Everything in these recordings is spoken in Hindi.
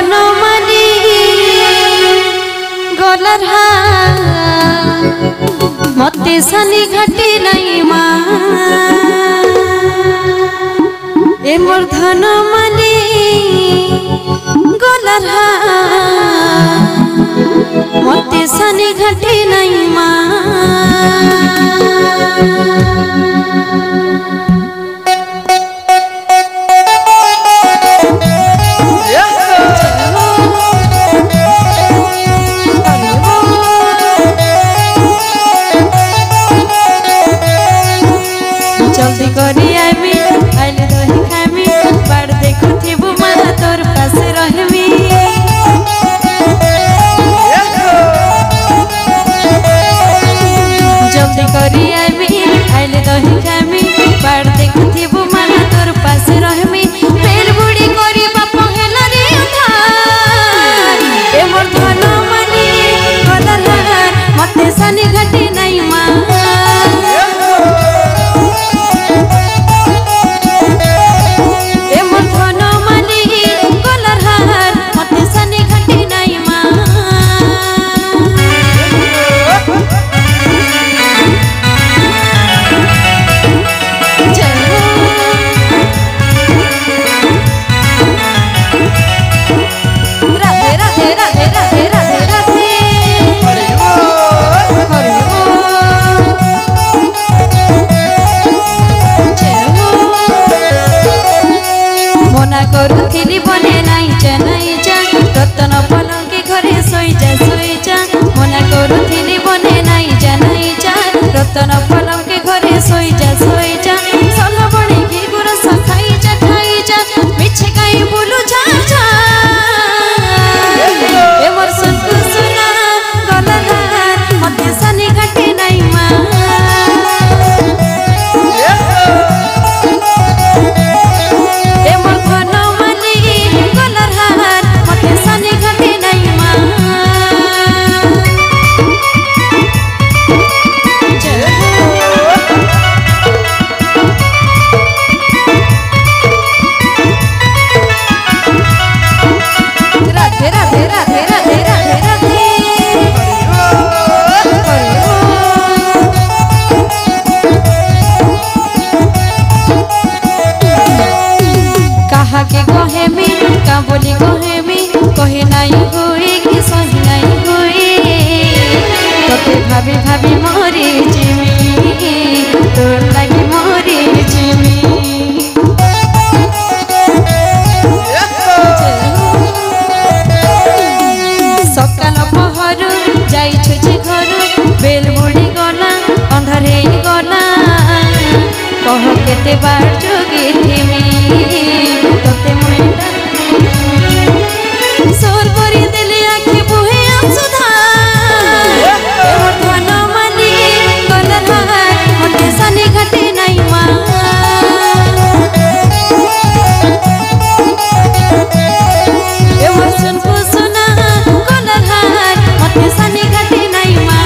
धन मानी गलर मते सानी घाटी नहीं माँ ए मोर धन मानी गलर मते सानी घाटी नहीं माँ जल्दी करी आइबी आइले दही खाइबी बाड़ देखुथिबु माँ तोर पासे रहबी जल्दी करी आइबी आइले दही खाइबी बाड़ देखुथिबु माँ तोर पासे रहबी फेर बुढ़ी करी बाप हेला रे उधार ए मोर धन मानी गलर मते सानी घाटी नहीं माँ करुथिली बने नाई जा रतन पलंके घरे सोई जा मना करुथिली बने नाई जा रतन पलंके घरे सोई जा सल बणी घी गुरस खाई जा मिछे काई बुलु जा ए मोर सतु सुना गलर मते सानी घाटी नहीं माँ के कहेमी का बोली कहेमी कहे नहीं हुए कि सही नहीं हुए तोते भाभी भाभी मोरी जिमी तोर लगी मोरी जिमी सकाल पहर जाई छे घर बेल बुड़ी गला अंधारे गला कह केते बार जोगी थिमी तोते मुइटा सोर परी दिले आखि बुहे आंसुधा मोर धन मानी गलर मते सानी घाटी नहीं माँ ए मोर सुनको सुना गलर मते सानी घाटी नहीं माँ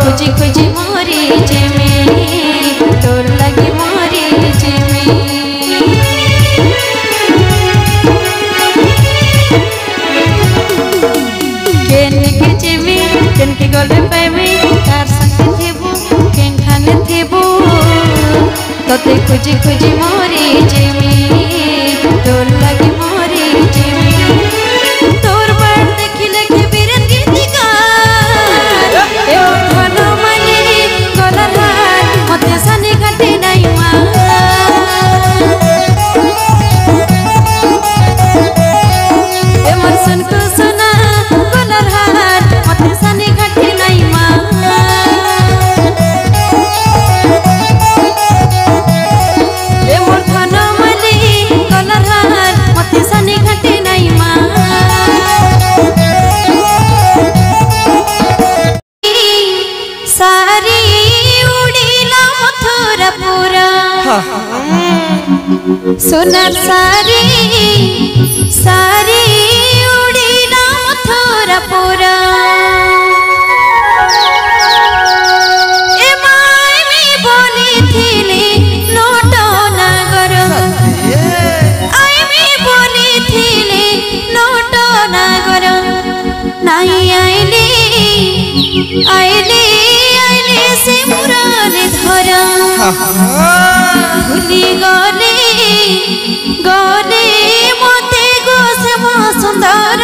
खोजी खोजी मोरी जिमी तोर लगी मोरी जिमी केन के जिमी केन के गले पाइबी कार संगे थेबू केन खाने थेबू तोते खोजी खोजी मोरी जिमी तोर लगी मोरी जिमी तोर बाड़ देखिले के बीरन गीतिका मते सानी घाटी नहीं माँ ए मोर सुनको सुना गलर मते सानी घाटी नहीं माँ ए मोर धन मानी गलर सोनार सारी सारी उड़ीला मथुरा पुरा आइले आइले से मुराले धरा भूली गले गले मते गो से सुंदर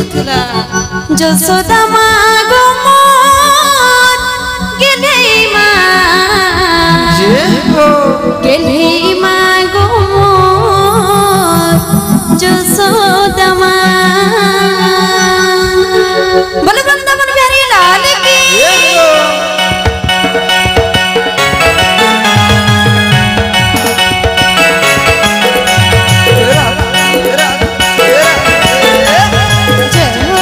बांधिथिला যশোদা মা গো মোর গেলেই মা जे हो গেলেই মা গো মোর যশোদা মা বলে বৃন্দাবন বিহারী লাল কি ये हो तेरा तेरा तेरा जय हो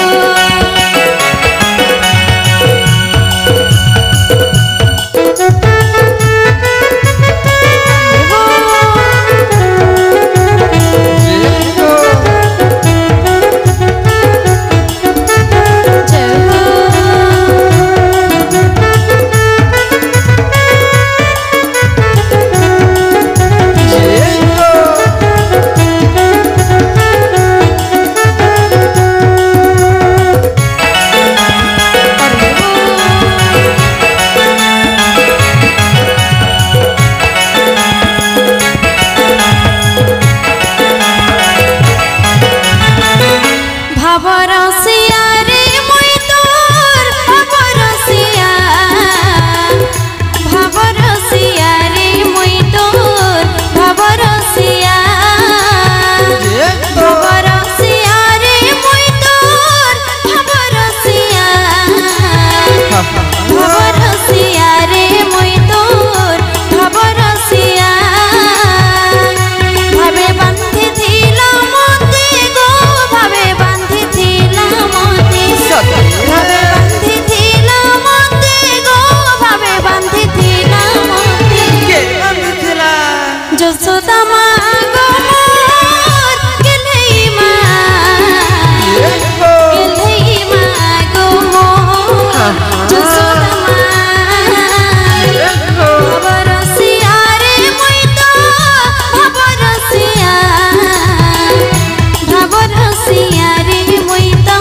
যশোদা মা গো মোর গেলেই মা গেলেই মা গো মোর যশোদা মা ভাবরসিয়া রে মুই তো ভাবরসিয়া ভাবরসিয়া রে মুই তো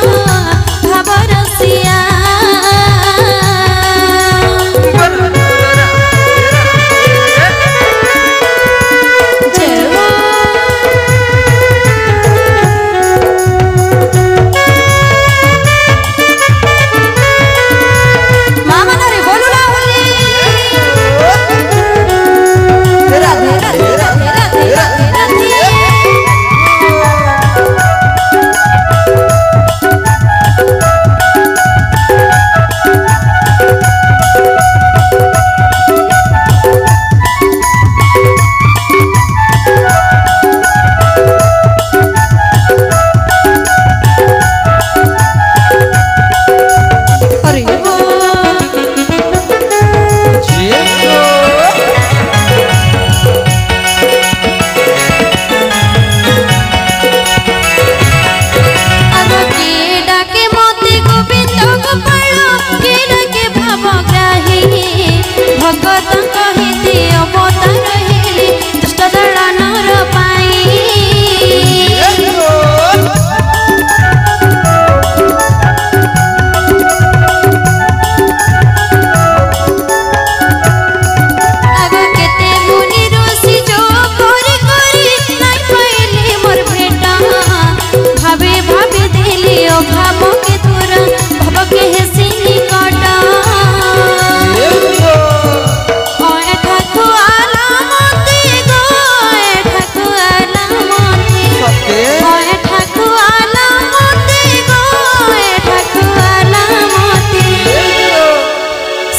ভাবরসিয়া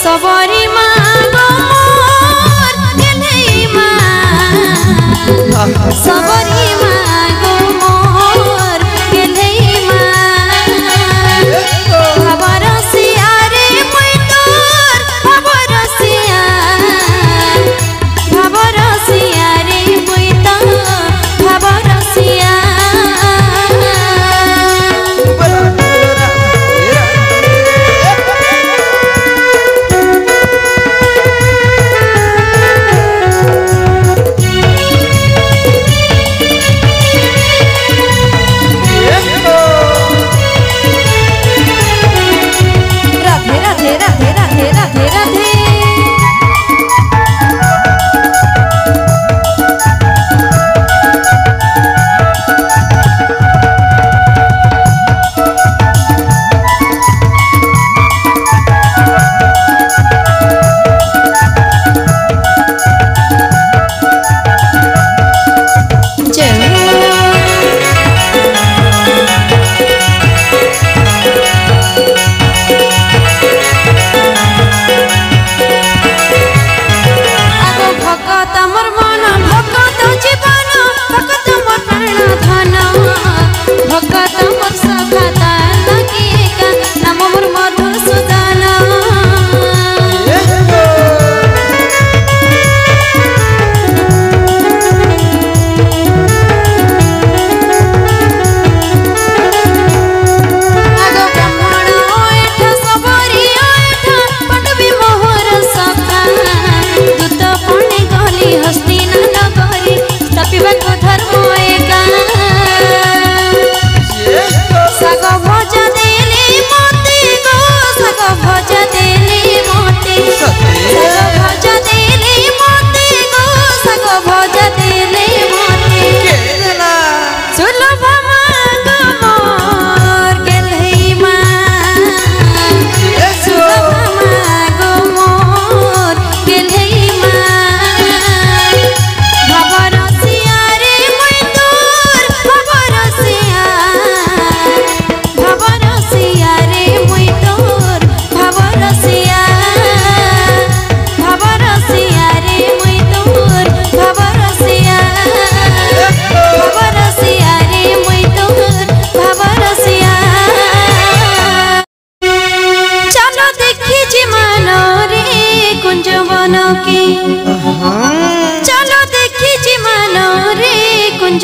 सबरी मा गो मोर गलेई मा सबरी मा गो मोर गलेई मा भाबरसिया रे मुई तोर भाबरसिया भाबरसिया रे मुई तोर भाबरसिया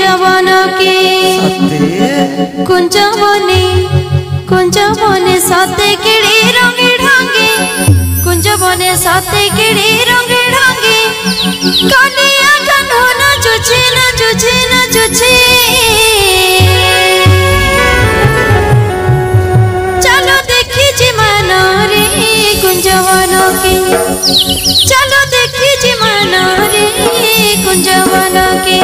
कुंजवन के सते कुंजवने सते किड़ी रंगे ढंगे कुंजवने सते किड़ी रंगे ढंगे कालिया कान्हो नाचुछे नाचुछे नाचुछे चलो देखी जी मानो रे कुंजवन के चलो देखी जी मानो रे कुंजवन के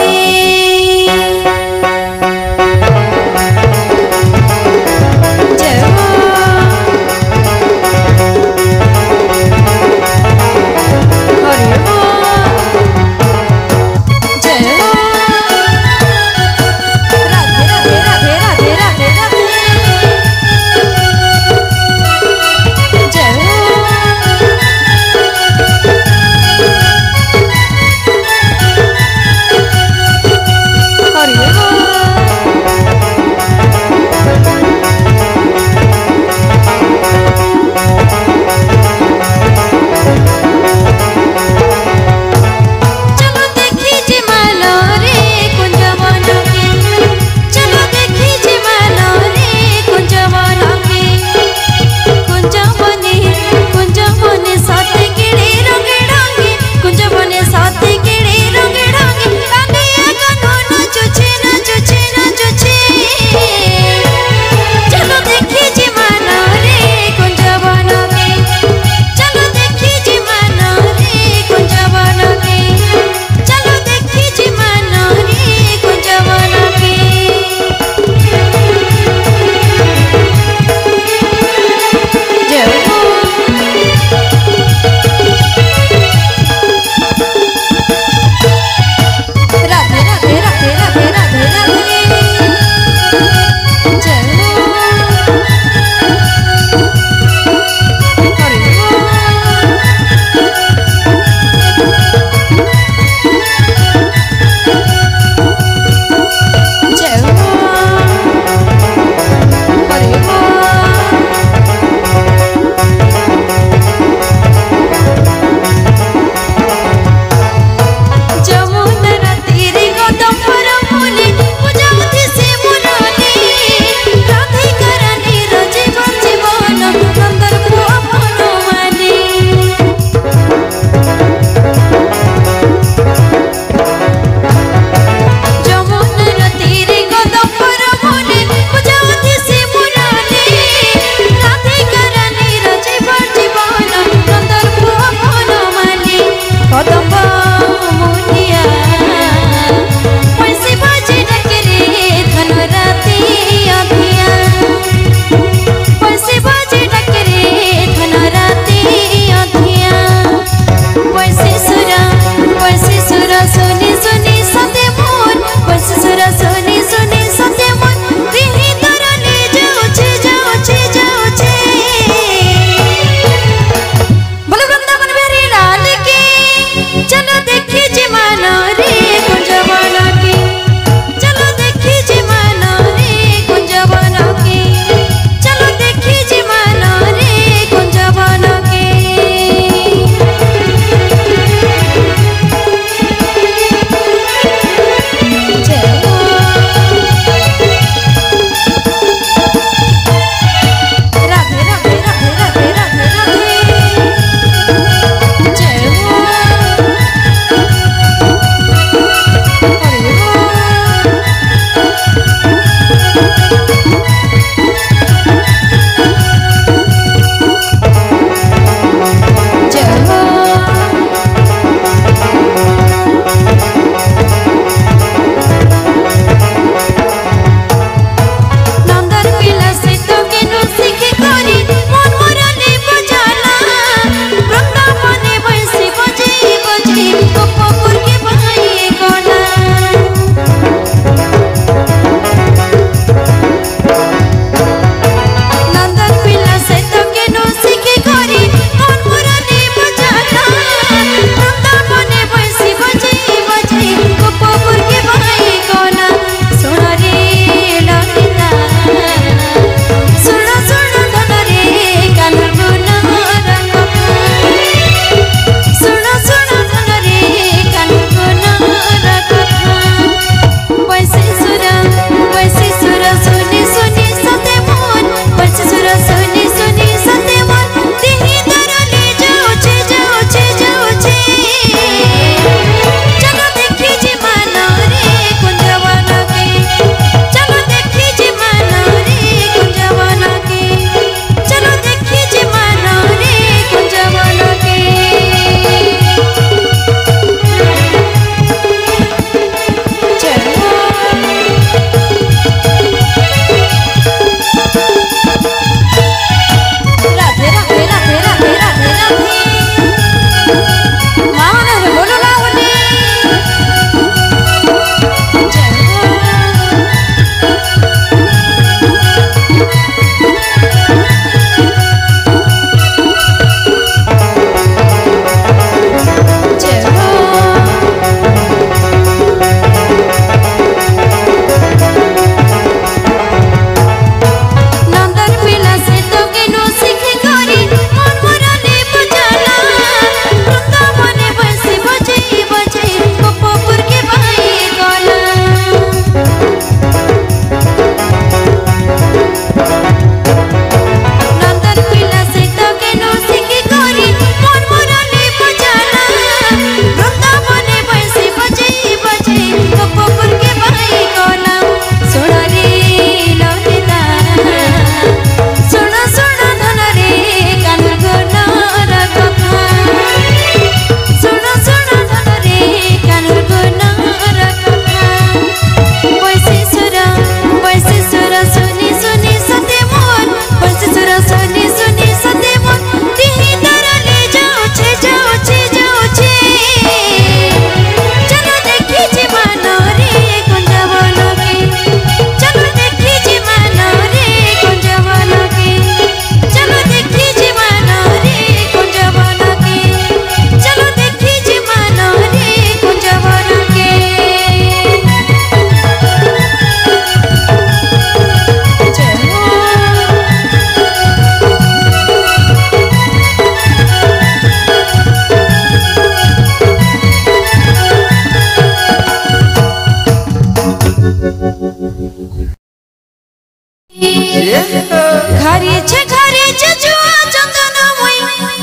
घरे जुआ चंदन मुई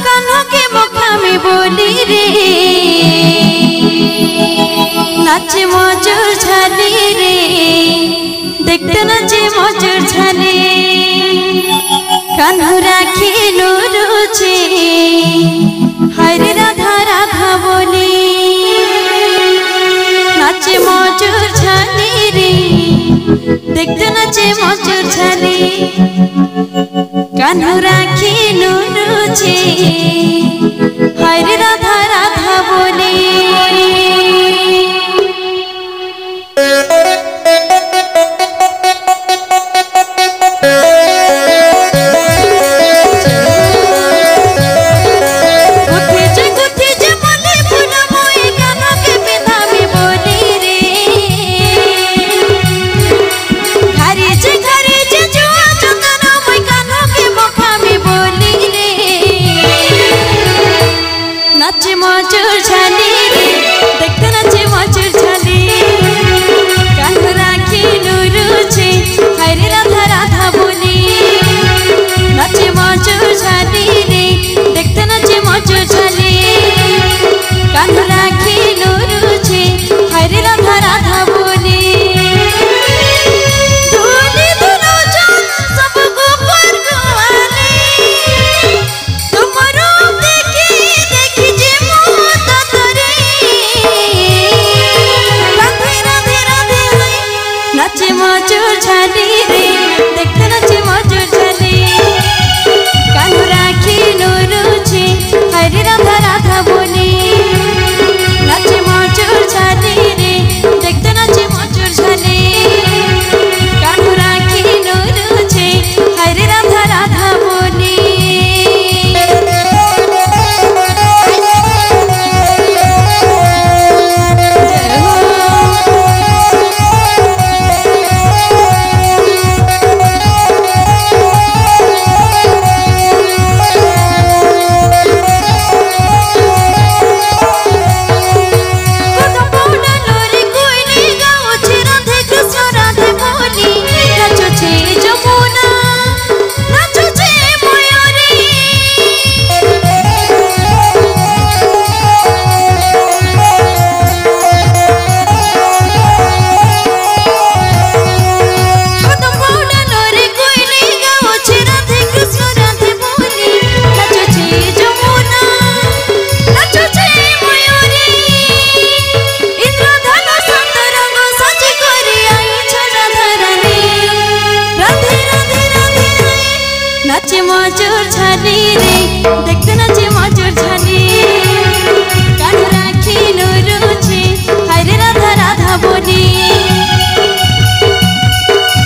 कान्हा के मुखा में बोली रे नाचे मजूर झाली रे देखते नाचे मजूर झाली कान्हा राखी रुचे हरे राधा राधा बोली नाचे मजूर झाली रे देखते नाचे मजूर झाली कान्हा राखी रुचे हरे राधा राधा बोली नाचे मजूर झाली रे देखते नाचे मजूर झाली कान्हा राखी रुचे हरे राधा राधा बोली नाचे मजूर झाली रे देखते नाचे मजूर झाली कान्हा राखी रुचे हरे राधा राधा बोली नाचे मजूर झाली रे देखते नाचे मजूर झाली कान्हा राखी रुचे हरे राधा राधा बोली नाचे मजूर झाली रे देखते नाचे मजूर झाली कान्हा राखी रुचे हरे राधा राधा बोली नाचे मजूर झाली रे देखते नाचे मजूर झाली कान्हा राखी रुचे हरे राधा राधा बोली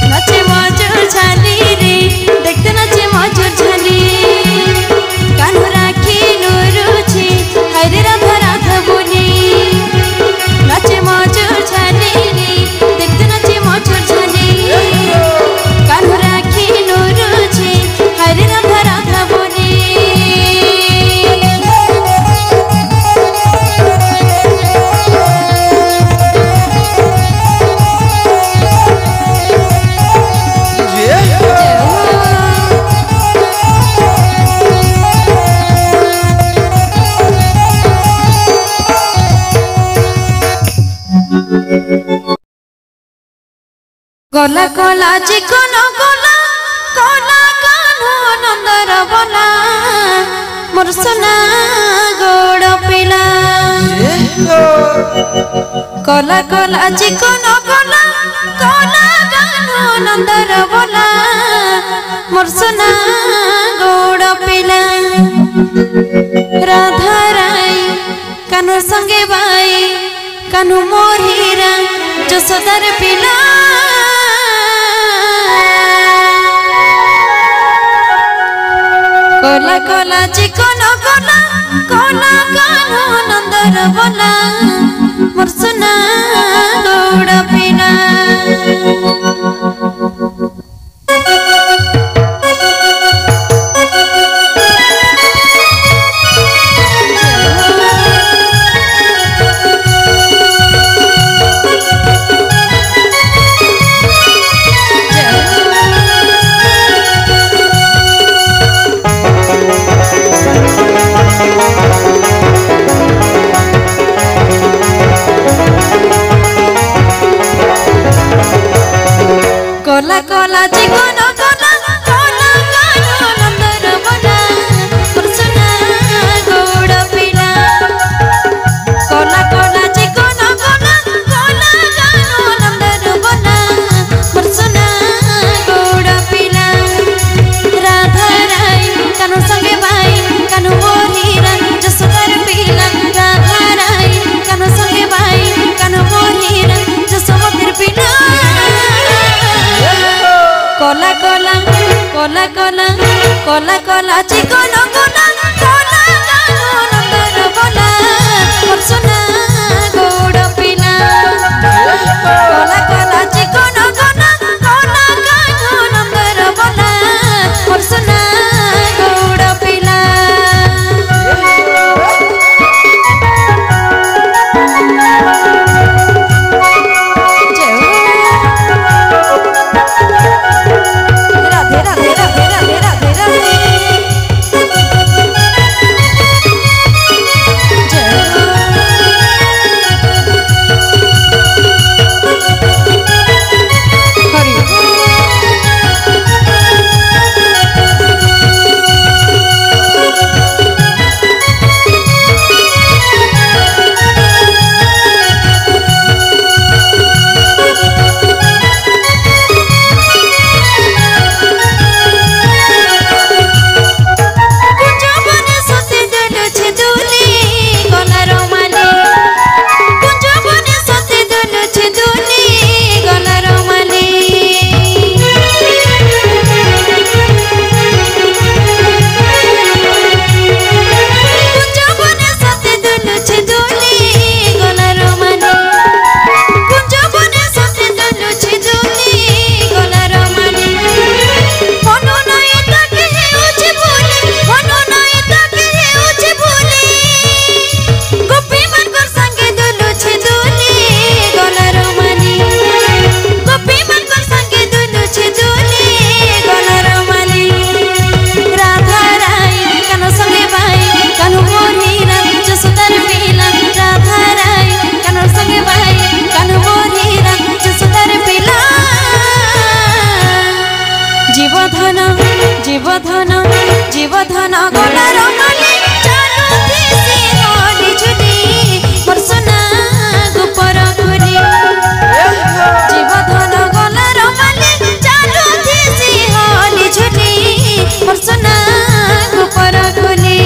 नाचे मजूर झाली रे देखते नाचे मजूर झाली कान्हा राखी रुचे हरे राधा राधा बोली नाचे मजूर झाली रे देखते नाचे मजूर झाली कान्हा राखी रुचे हरे राधा राधा बोली गला गला चिकन गला गला कान्हा नंदर बोला मोर सोना गोड़ पिला गला गला चिकन गला गला कान्हा नंदर बोला मोर सोना गोड़ पिला राधा राय कान्हा संगे बाई कान्हा मोर हीरा जसोदार पिला Cola Cola chicken Cola Cola Kanha another बोला मोर सोना गोड़ पिला কলা কলা জীবন কলা কলা কানো নন্দর বলা মোর সোনা গৌড় পিলা কলা কলা জীবন কলা কলা কানো নন্দর বলা মোর সোনা গৌড় পিলা রাধা রাই কানো সঙ্গে ভাই কানো মোহিরা যশোদার পিলা রাধা রাই কানো সঙ্গে ভাই কানো মোহিরা যশোমতির পিলা কলা কলা কলা কলা কলা কলা চিকন কলা কলা কানো নন্দর বলা মোর সোনা গৌড় পিলা কলা কলা চিকন কলা কলা কানো নন্দর বলা মোর সোনা গৌড় পিলা জীবধন জীবধন গলার মালি চালুতি সে হলি ঝুলি মোর সোনা গোপর খুলি জীবধন গলার মালি চালুতি সে হলি ঝুলি মোর সোনা গোপর খুলি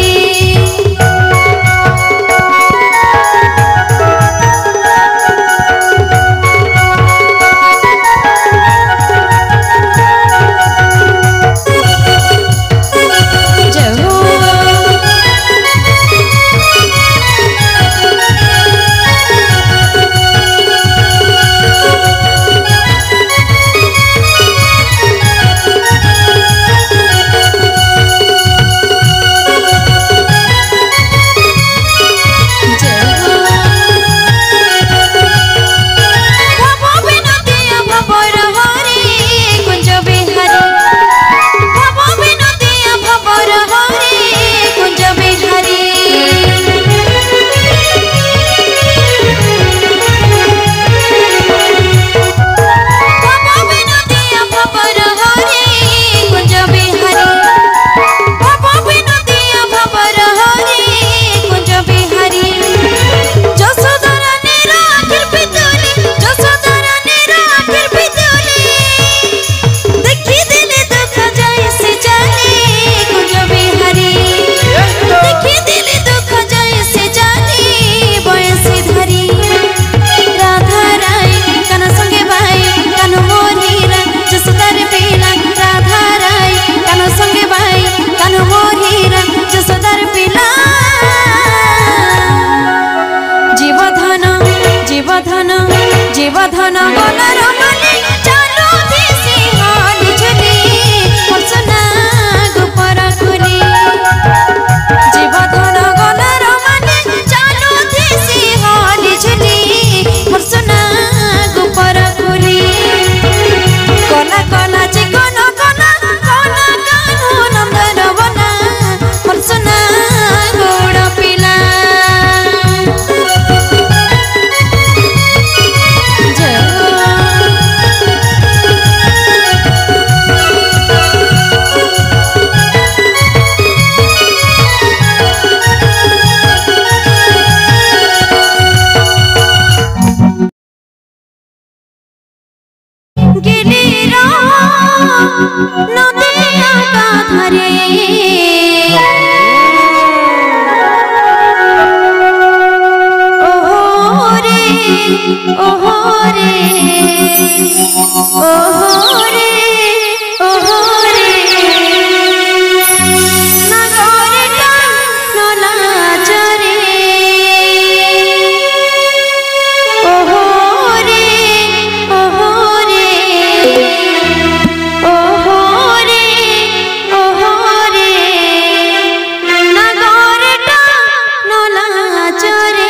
জীবধন গলার মালি চালুতি সে হলি ঝুলি মোর সোনা গোপর খুলি জীবধন গলার মালি চালুতি সে হলি ঝুলি মোর সোনা গোপর খুলি কলা কলা চিকন কলা কলা কানো নন্দর বলা মোর সোনা গৌড় পিলা জয় গেলিরা নদী আকা ধারে ওহরে ওহরে ওহরে ওহরে নগরে টানলা চরে ওহরে ওহরে ওহরে ওহরে নগরে টানলা চরে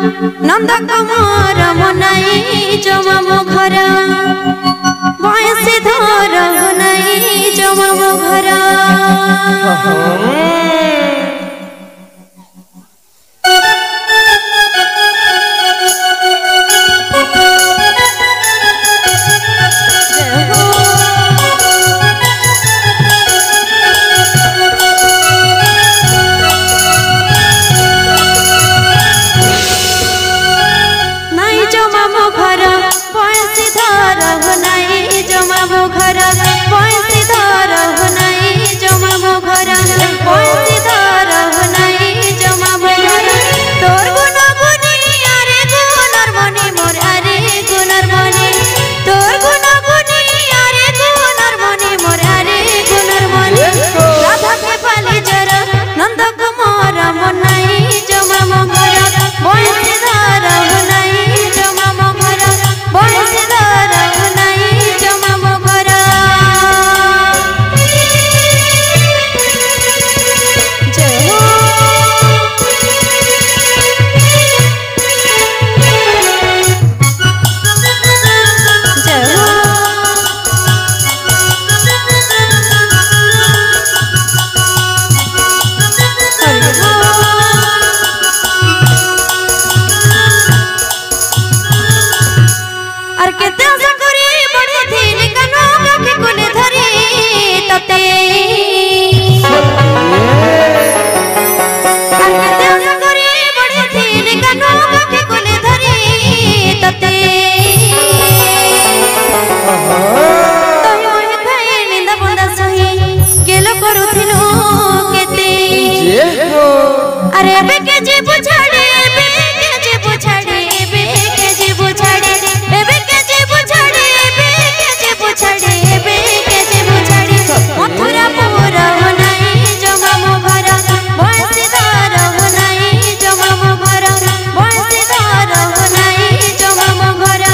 नंद कुमार मनाई जमा मो घर बयस धर नहीं जमा मो घर अरे बेके जी बुझाड़े बेके जी बुझाड़े बेके जी बुझाड़े बेके जी बुझाड़े बेके जी बुझाड़े बेके जी बुझाड़े मथुरा पूरा नहीं जमा मो घर बंसीदार नहीं जमा मो घर बंसीदार नहीं जमा मो घर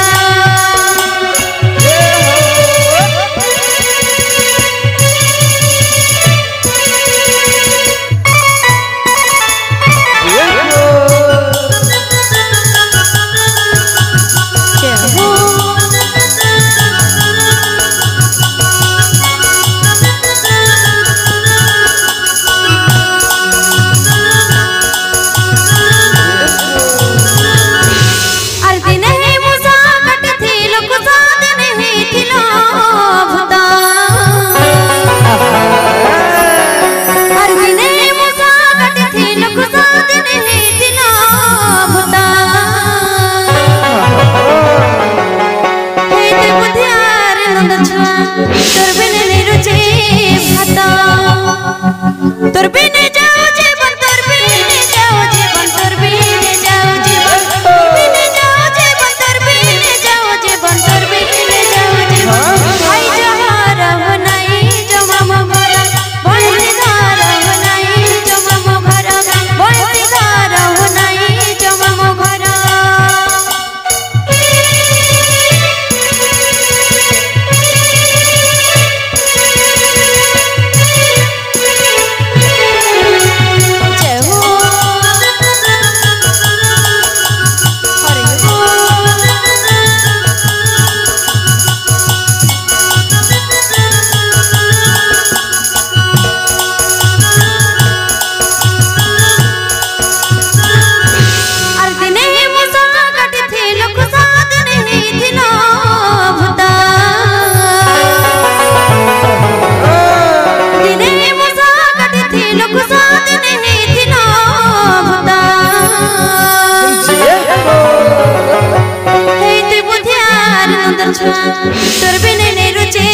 तोर बिने ने रुचे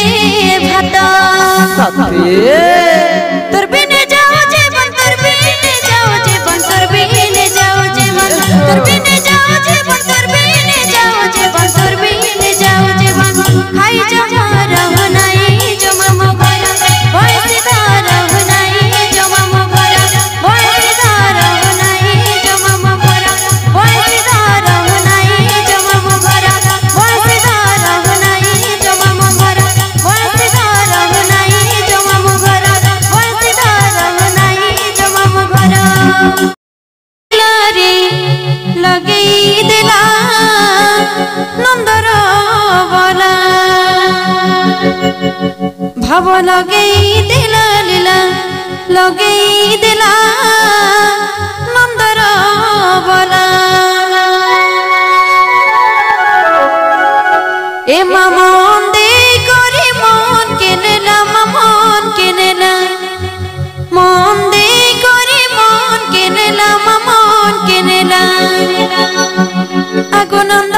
भात तोर बिने जाओ जे बन तोर बिने जाओ जे बन तोर बिने जाओ जे बन तोर बिने जाओ जे बन तोर बिने जाओ जे बन तोर बिने जाओ जे बन खाई जमा रह नहीं जमा मो घर बंसीदार नहीं जमा मो घर बंसीदार नहीं जमा मो घर बंसीदार नहीं जमा मो घर बंसीदार नहीं जमा मो घर बंसीदार नहीं जमा मो घर भाव लगई दिला लीला लगई दिला नंदर बला ए मन दे करी मन के नेला मन के नेला मन दे करी मन के नेला मन के नेला आगो नंद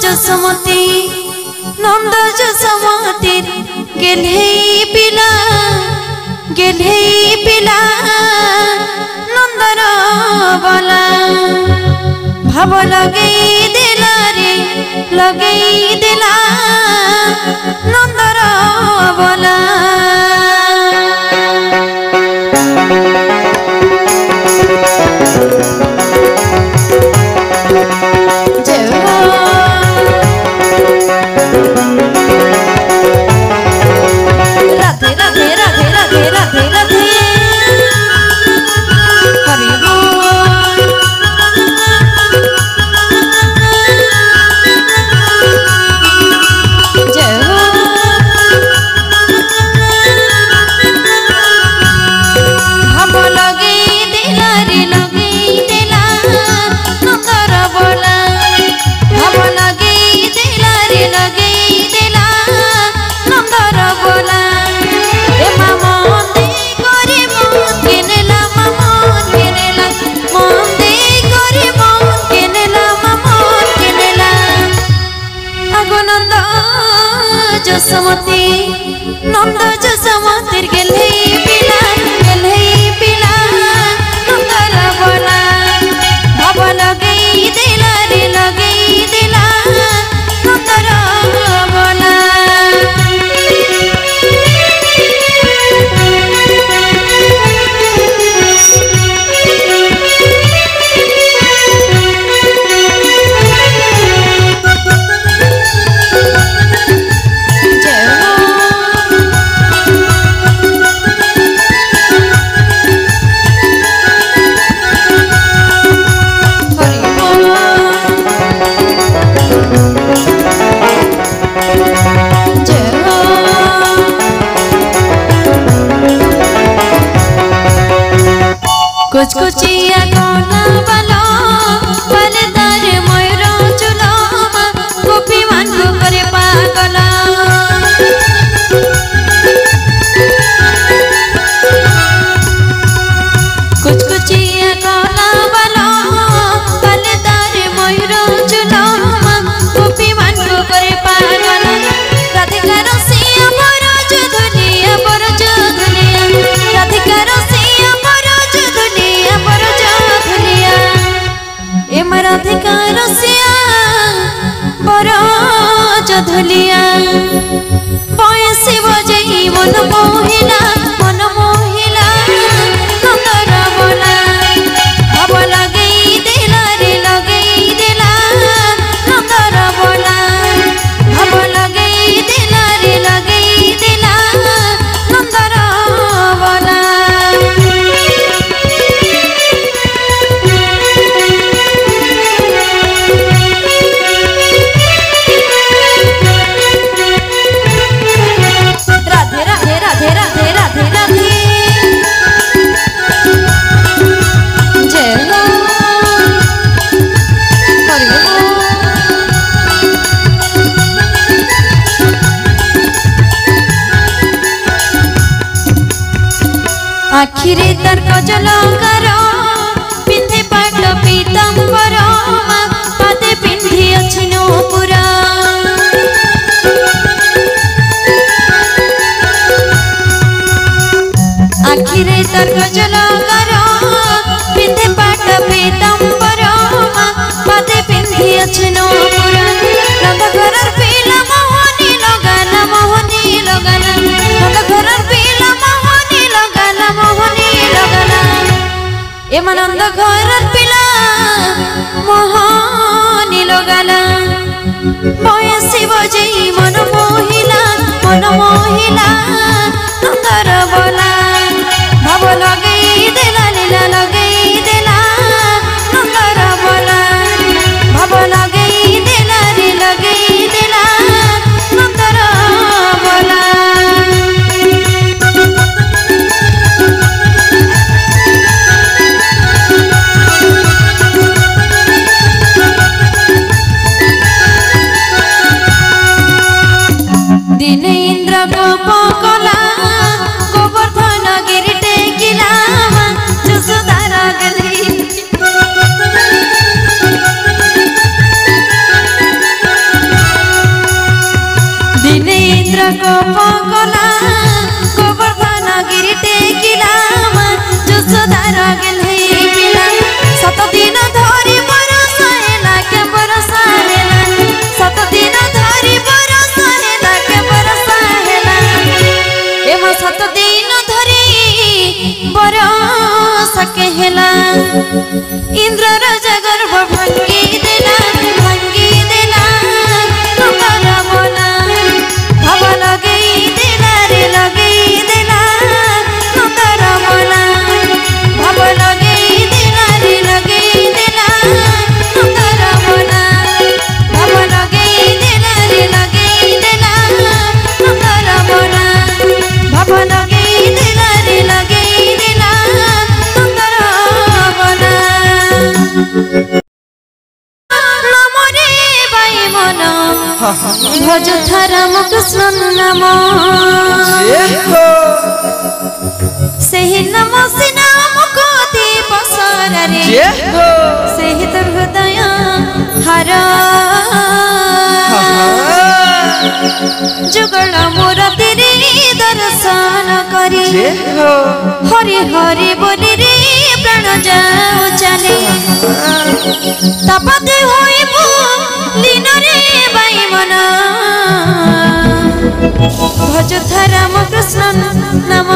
जसमती नंद जसमती गेले पिला नंदर बला भाव लगई दिला रे लगई दिला नंदर बला राधे राधे राधे राधे राधे राधे हरि बोल जय हो भाव लगई दिला रे लगई दिला नंदर बोला भाव लगई दिला रे लगई दिला नंदर बोला जसमती नंद जसमती गेले पिला नंदर बला भाव लगई दिला रे लगई दिला नंदर बला कुछ कुचिया कोना बलो बलदार मयूर चुलो गोपी मान को करे पागल कुछ कुचिया कोना बलो बलदार मयूर चुलो गोपी मान को करे पागल राधिका रसिया बरज धुलिया राधिका रसिया एम राधिका रसिया बरज धुलिया बयसी बजई मन मोहिला नंदर बला भाव लगई दिला रे लगई दिला नंदर बला भाव लगई दिला रे लगई दिला नंदर बला राधे राधे राधे राधे राधे राधे जय हो हरि आखिरे तार कजलकार पिंधे पाट पीतांबर पादे पिंधि अछि नूपुरा आखिरे तार गजलकार पिंधे पाट पीतांबर पादे पिंधि अछि नूपुरा नंद घरर पीला मोहनी लगाला नंद घरर पीला मोहनी लगाला एम नंद घरर पीला मोहनी लगाला बयसी बजई मन मोहिला नंदर बला भाव लगई दिला लीला लगई दिला नंदर बला भाव लगई दिला रे लगई दिला नंदर बला दिन धरी बरस कहला इंद्र राजा गर्भ भांगी देला नंदर बोला भव लगई देला रे लगई देला नंदर बोला भव लगई देला रे लगई देला नंदर बोला भव लगई देला रे लगई देला नंदर बोला भव लगई देला रे लगई देला नंदर बोला नमरे बाई मन भज राम कृष्ण नाम सही नम से नाम को दी बसरे सही तो हृदय हर जुगल मोर तेरे दर्शन करी हरि हरि बोली रे प्राण जाऊ चले तपते होई लीन रे बाई मन भज राम कृष्ण नाम